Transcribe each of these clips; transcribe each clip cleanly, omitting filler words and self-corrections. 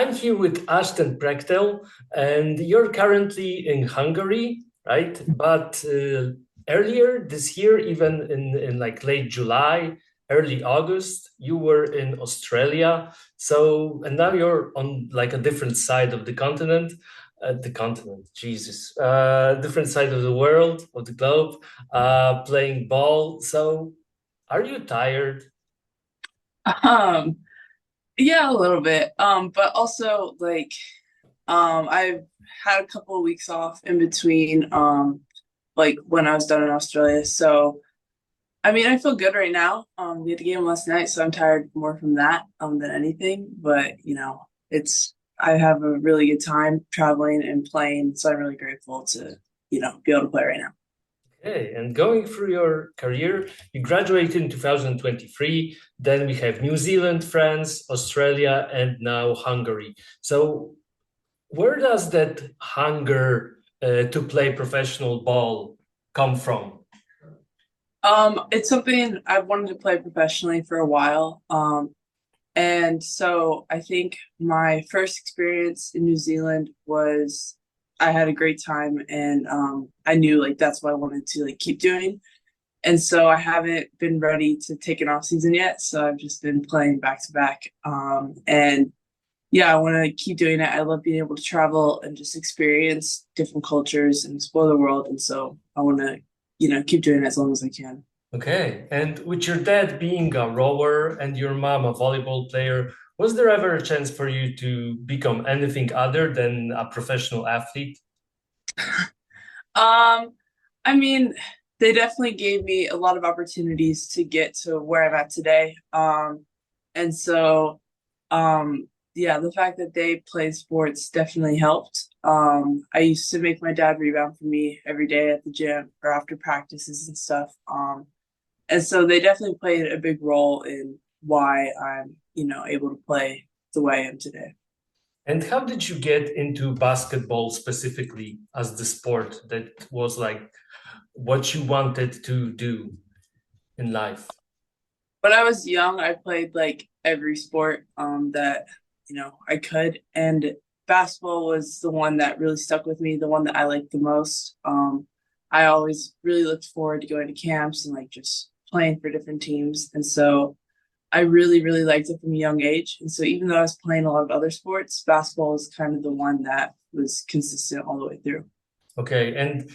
I'm here with Ashten Prechtel, and you're currently in Hungary, right? But earlier this year, even in like late July, early August, you were in Australia. So, and now you're on like a different side of the continent, Jesus, different side of the world, of the globe, playing ball. So, are you tired? Um, yeah, a little bit. But also I've had a couple of weeks off in between, like when I was done in Australia. So I mean, I feel good right now. We had a game last night, so I'm tired more from that, than anything. But I have a really good time traveling and playing, so I'm really grateful to, be able to play right now. Okay, and going through your career, you graduated in 2023. Then we have New Zealand, France, Australia, and now Hungary. So, where does that hunger to play professional ball come from? It's something I've wanted to play professionally for a while. And so I think my first experience in New Zealand was I had a great time and I knew like that's what I wanted to like keep doing. And so I haven't been ready to take an off season yet. So I've just been playing back to back. And yeah, I want to keep doing it. I love being able to travel and just experience different cultures and explore the world. And so I want to, keep doing it as long as I can. Okay, and with your dad being a rower and your mom a volleyball player, was there ever a chance for you to become anything other than a professional athlete? Um, I mean, they definitely gave me a lot of opportunities to get to where I'm at today. And so, yeah, the fact that they played sports definitely helped. I used to make my dad rebound for me every day at the gym or after practices and stuff. And so they definitely played a big role in why I'm, able to play the way I am today. And how did you get into basketball specifically as the sport that was like what you wanted to do in life? When I was young, I played like every sport that I could, and basketball was the one that really stuck with me, the one that I liked the most. I always really looked forward to going to camps and like just playing for different teams, and so I really, really liked it from a young age. And so even though I was playing a lot of other sports, basketball was kind of the one that was consistent all the way through. Okay, and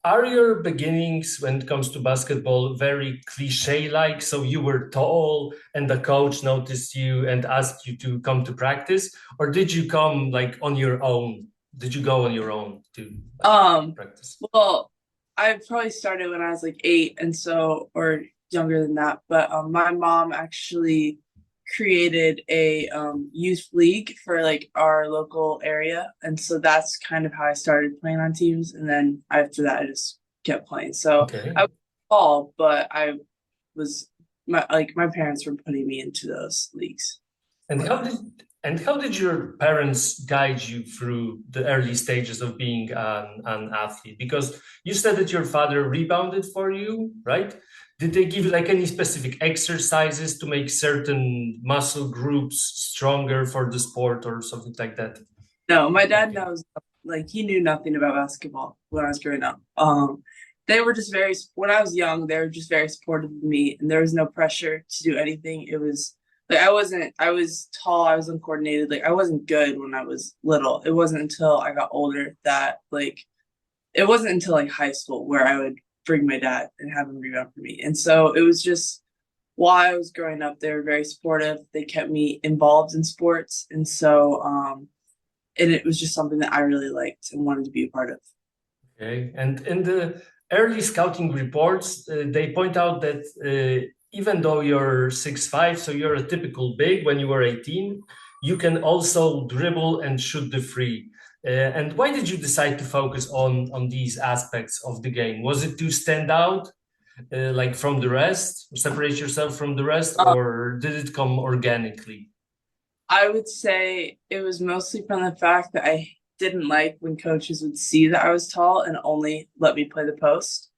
are your beginnings when it comes to basketball very cliche-like? So you were tall and the coach noticed you and asked you to come to practice, or did you come like on your own? Did you go on your own to Um, practice? well, I probably started when I was like 8, and so or younger than that. But my mom actually created a youth league for like our local area, and so that's kind of how I started playing on teams. And then after that, I just kept playing. So I Okay. was tall, but I was my parents were putting me into those leagues. And how did your parents guide you through the early stages of being an athlete? Because you said that your father rebounded for you, right? Did they give you like any specific exercises to make certain muscle groups stronger for the sport or something like that? No, my dad Okay. knows, like, he knew nothing about basketball when I was growing up. They were just when I was young, they were just very supportive of me, and there was no pressure to do anything. It was like I was tall, I was uncoordinated, like, I wasn't good when I was little. It wasn't until I got older that, like, it wasn't until like high school where I would bring my dad and have him rebound for me. And so it was just while I was growing up, they were very supportive. They kept me involved in sports. And it was just something that I really liked and wanted to be a part of. Okay. And in the early scouting reports, they point out that even though you're 6'5", so you're a typical big when you were 18, you can also dribble and shoot the free. And why did you decide to focus on these aspects of the game? Was it to stand out, like from the rest, separate yourself from the rest, Um, or did it come organically? I would say it was mostly from the fact that I didn't like when coaches would see that I was tall and only let me play the post.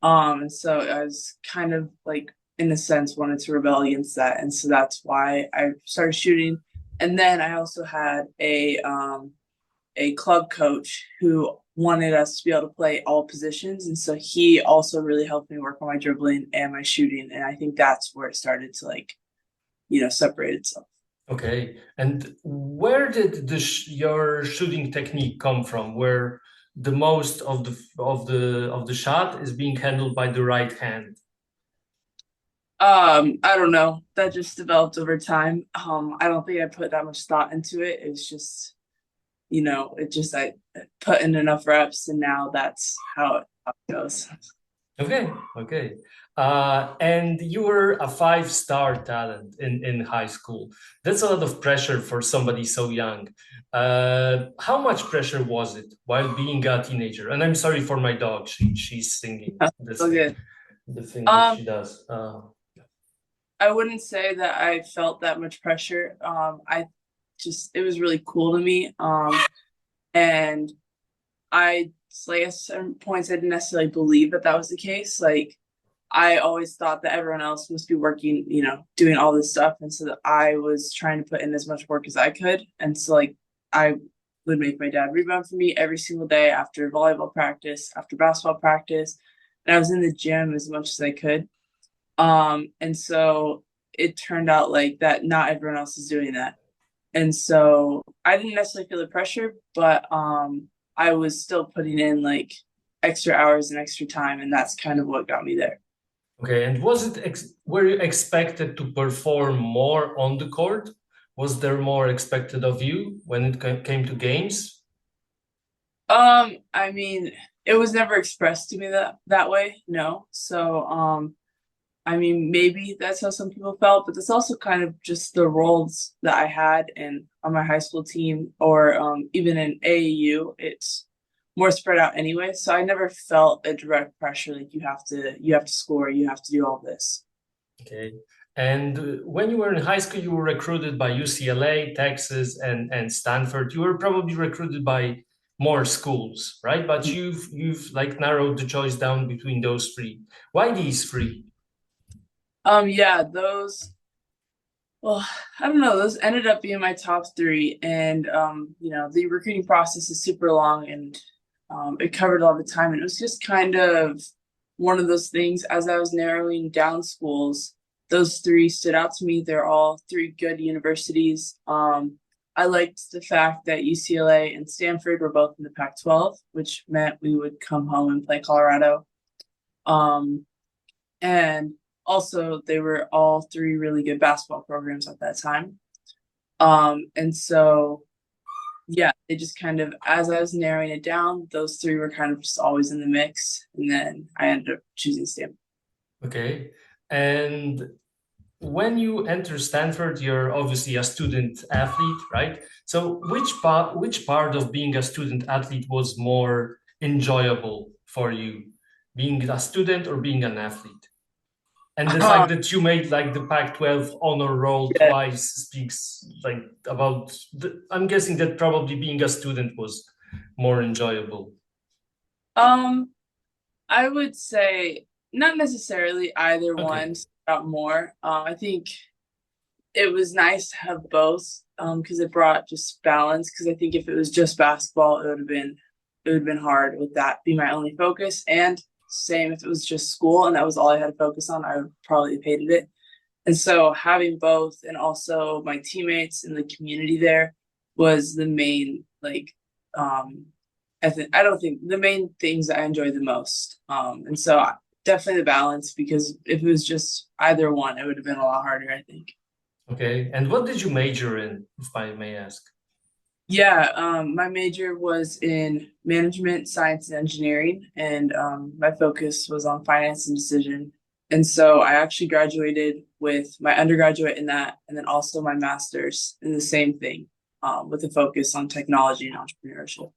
And so I was kind of like, in a sense, wanted to rebel against that. And so that's why I started shooting. And then I also had a club coach who wanted us to be able to play all positions. And so he also really helped me work on my dribbling and my shooting. And I think that's where it started to separate itself. Okay. And where did your shooting technique come from? Where the most of the shot is being handled by the right hand? I don't know. That just developed over time. I don't think I put that much thought into it. It's just, I put in enough reps and now that's how it goes. Okay, okay. And you were a five-star talent in high school. That's a lot of pressure for somebody so young. How much pressure was it while being a teenager? And I'm sorry for my dog. She's singing this So thing, good. the thing that Um, she does. I wouldn't say that I felt that much pressure. It was really cool to me. And I, like at certain points, I didn't necessarily believe that that was the case. Like, I always thought that everyone else must be working, doing all this stuff. And so that I was trying to put in as much work as I could. And so, like, I would make my dad rebound for me every single day after volleyball practice, after basketball practice. And I was in the gym as much as I could. And so it turned out like that not everyone else is doing that. And so I didn't necessarily feel the pressure, but I was still putting in like extra hours and extra time, and that's kind of what got me there. Okay, and were you expected to perform more on the court? Was there more expected of you when it came to games? I mean, it was never expressed to me that way, no. So I mean, maybe that's how some people felt, but that's also kind of just the roles that I had in on my high school team or even in AAU. It's more spread out anyway, so I never felt a direct pressure like you have to score, you have to do all this. Okay. And when you were in high school, you were recruited by UCLA, Texas, and Stanford. You were probably recruited by more schools, right? But you've like narrowed the choice down between those three. Why these three? Yeah, those well, I don't know, those ended up being my top three, and the recruiting process is super long and it covered a lot of time, and it was just kind of one of those things as I was narrowing down schools. Those three stood out to me. They're all three good universities. I liked the fact that UCLA and Stanford were both in the Pac-12, which meant we would come home and play Colorado. Um, and also, they were all three really good basketball programs at that time. And so, yeah, they just kind of, as I was narrowing it down, those three were kind of just always in the mix. And then I ended up choosing Stanford. Okay. And when you enter Stanford, you're obviously a student athlete, right? So which part of being a student athlete was more enjoyable for you, being a student or being an athlete? And the fact that you made like the Pac-12 honor roll Yeah. twice speaks like about I'm guessing that probably being a student was more enjoyable. Um, I would say not necessarily either Okay. one stood out more. I think it was nice to have both because it brought just balance. Because I think if it was just basketball, it would have been hard with that be my only focus. And same if it was just school and that was all I had to focus on, I would probably have hated it. And so having both and also my teammates and the community there was the main I don't think the main things I enjoyed the most. And so definitely the balance because if it was just either one, it would have been a lot harder, I think. Okay. And what did you major in, if I may ask? Yeah, my major was in management, science, and engineering, and my focus was on finance and decision. And so I actually graduated with my undergraduate in that, and then also my master's in the same thing, with a focus on technology and entrepreneurship.